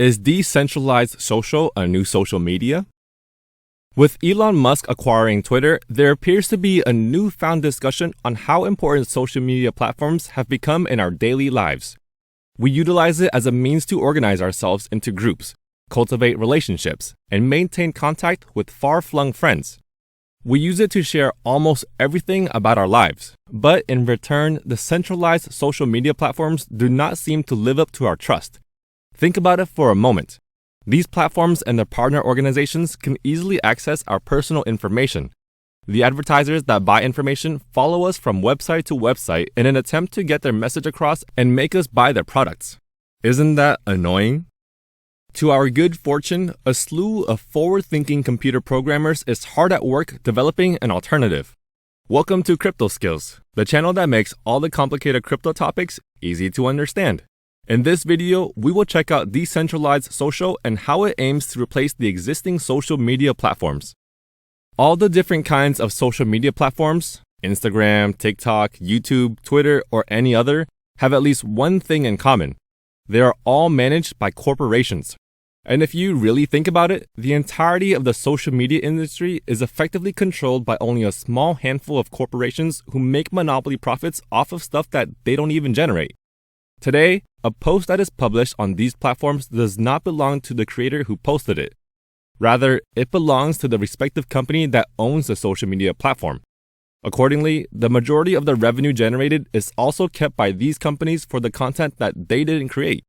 Is decentralized social a new social media? With Elon Musk acquiring Twitter, there appears to be a newfound discussion on how important social media platforms have become in our daily lives. We utilize it as a means to organize ourselves into groups, cultivate relationships, and maintain contact with far-flung friends. We use it to share almost everything about our lives, but in return, the centralized social media platforms do not seem to live up to our trust. Think about it for a moment. These platforms and their partner organizations can easily access our personal information. The advertisers that buy information follow us from website to website in an attempt to get their message across and make us buy their products. Isn't that annoying? To our good fortune, a slew of forward-thinking computer programmers is hard at work developing an alternative. Welcome to Crypto Skills, the channel that makes all the complicated crypto topics easy to understand. In this video, we will check out decentralized social and how it aims to replace the existing social media platforms. All the different kinds of social media platforms, Instagram, TikTok, YouTube, Twitter, or any other, have at least one thing in common. They are all managed by corporations. And if you really think about it, the entirety of the social media industry is effectively controlled by only a small handful of corporations who make monopoly profits off of stuff that they don't even generate. Today, a post that is published on these platforms does not belong to the creator who posted it. Rather, it belongs to the respective company that owns the social media platform. Accordingly, the majority of the revenue generated is also kept by these companies for the content that they didn't create.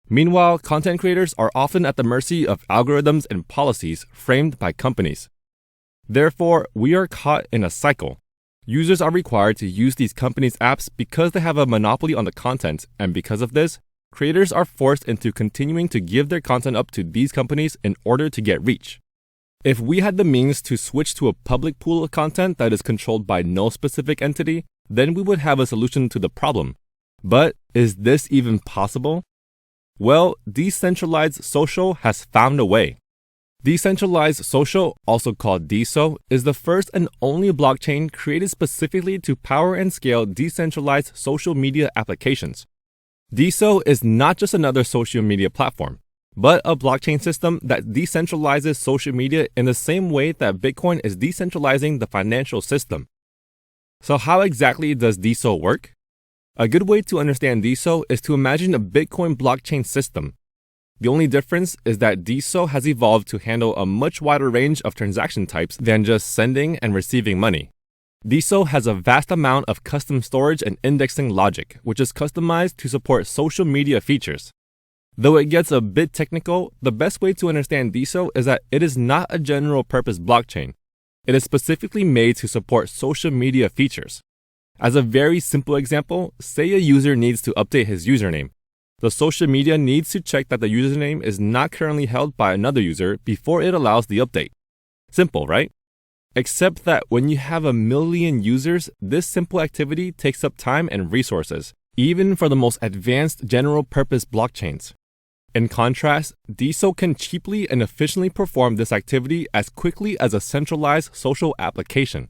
Meanwhile, content creators are often at the mercy of algorithms and policies framed by companies. Therefore, we are caught in a cycle. Users are required to use these companies' apps because they have a monopoly on the content, and because of this, creators are forced into continuing to give their content up to these companies in order to get reach. If we had the means to switch to a public pool of content that is controlled by no specific entity, then we would have a solution to the problem. But is this even possible? Well, decentralized social has found a way. Decentralized social, also called DeSo, is the first and only blockchain created specifically to power and scale decentralized social media applications. DeSo is not just another social media platform, but a blockchain system that decentralizes social media in the same way that Bitcoin is decentralizing the financial system. So how exactly does DeSo work? A good way to understand DeSo is to imagine a Bitcoin blockchain system. The only difference is that DeSo has evolved to handle a much wider range of transaction types than just sending and receiving money. DeSo has a vast amount of custom storage and indexing logic, which is customized to support social media features. Though it gets a bit technical, the best way to understand DeSo is that it is not a general-purpose blockchain. It is specifically made to support social media features. As a very simple example, say a user needs to update his username. The social media needs to check that the username is not currently held by another user before it allows the update. Simple, right? Except that when you have 1 million users, this simple activity takes up time and resources, even for the most advanced general-purpose blockchains. In contrast, DeSo can cheaply and efficiently perform this activity as quickly as a centralized social application.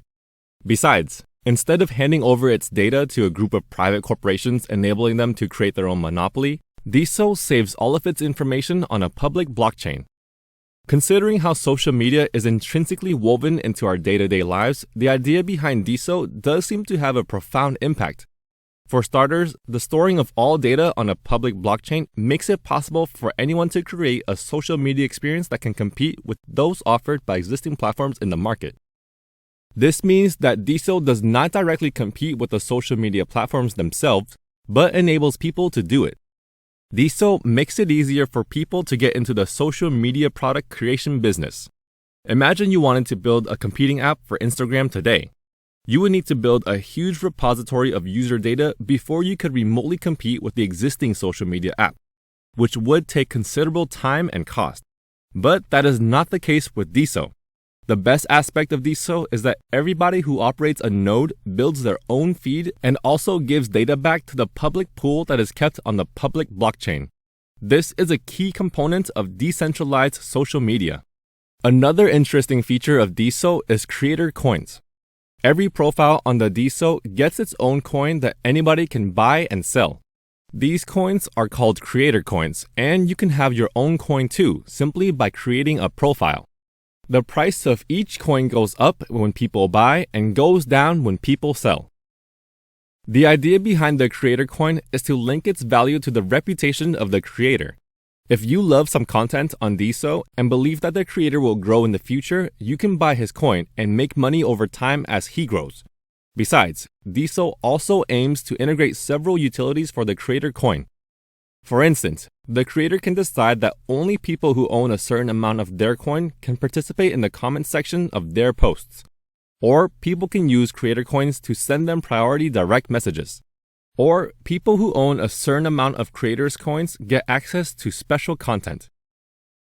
Besides, instead of handing over its data to a group of private corporations enabling them to create their own monopoly, DeSo saves all of its information on a public blockchain. Considering how social media is intrinsically woven into our day-to-day lives, the idea behind DeSo does seem to have a profound impact. For starters, the storing of all data on a public blockchain makes it possible for anyone to create a social media experience that can compete with those offered by existing platforms in the market. This means that DeSo does not directly compete with the social media platforms themselves, but enables people to do it. DeSo makes it easier for people to get into the social media product creation business. Imagine you wanted to build a competing app for Instagram today. You would need to build a huge repository of user data before you could remotely compete with the existing social media app, which would take considerable time and cost. But that is not the case with DeSo. The best aspect of DeSo is that everybody who operates a node builds their own feed and also gives data back to the public pool that is kept on the public blockchain. This is a key component of decentralized social media. Another interesting feature of DeSo is creator coins. Every profile on the DeSo gets its own coin that anybody can buy and sell. These coins are called creator coins, and you can have your own coin too, simply by creating a profile. The price of each coin goes up when people buy and goes down when people sell. The idea behind the creator coin is to link its value to the reputation of the creator. If you love some content on DeSo and believe that the creator will grow in the future, you can buy his coin and make money over time as he grows. Besides, DeSo also aims to integrate several utilities for the creator coin. For instance, the creator can decide that only people who own a certain amount of their coin can participate in the comment section of their posts. Or people can use creator coins to send them priority direct messages. Or people who own a certain amount of creators' coins get access to special content.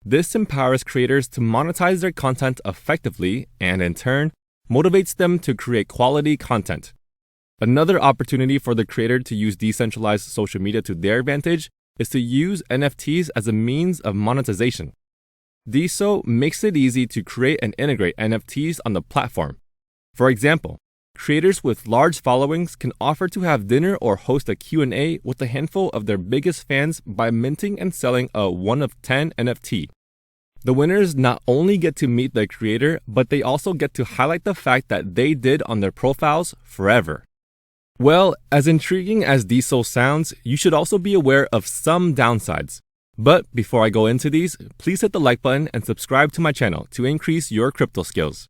This empowers creators to monetize their content effectively and, in turn, motivates them to create quality content. Another opportunity for the creator to use decentralized social media to their advantage is to use NFTs as a means of monetization. DeSo makes it easy to create and integrate NFTs on the platform. For example, creators with large followings can offer to have dinner or host a Q&A with a handful of their biggest fans by minting and selling a 1-of-10 NFT. The winners not only get to meet the creator, but they also get to highlight the fact that they did on their profiles forever. Well, as intriguing as DeSo sounds, you should also be aware of some downsides. But before I go into these, please hit the like button and subscribe to my channel to increase your crypto skills.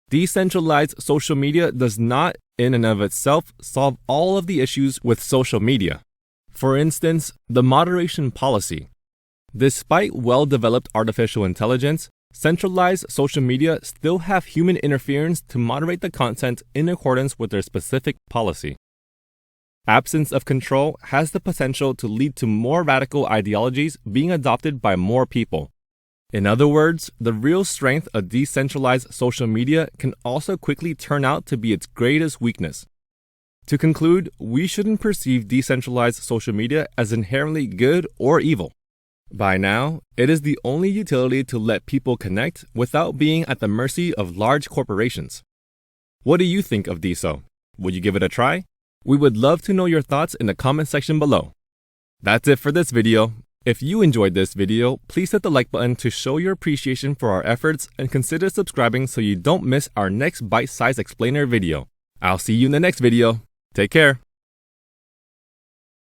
Decentralized social media does not, in and of itself, solve all of the issues with social media. For instance, the moderation policy. Despite well-developed artificial intelligence, centralized social media still have human interference to moderate the content in accordance with their specific policy. Absence of control has the potential to lead to more radical ideologies being adopted by more people. In other words, the real strength of decentralized social media can also quickly turn out to be its greatest weakness. To conclude, we shouldn't perceive decentralized social media as inherently good or evil. By now, it is the only utility to let people connect without being at the mercy of large corporations. What do you think of DeSo? Would you give it a try? We would love to know your thoughts in the comment section below. That's it for this video. If you enjoyed this video, please hit the like button to show your appreciation for our efforts and consider subscribing so you don't miss our next bite-sized explainer video. I'll see you in the next video. Take care.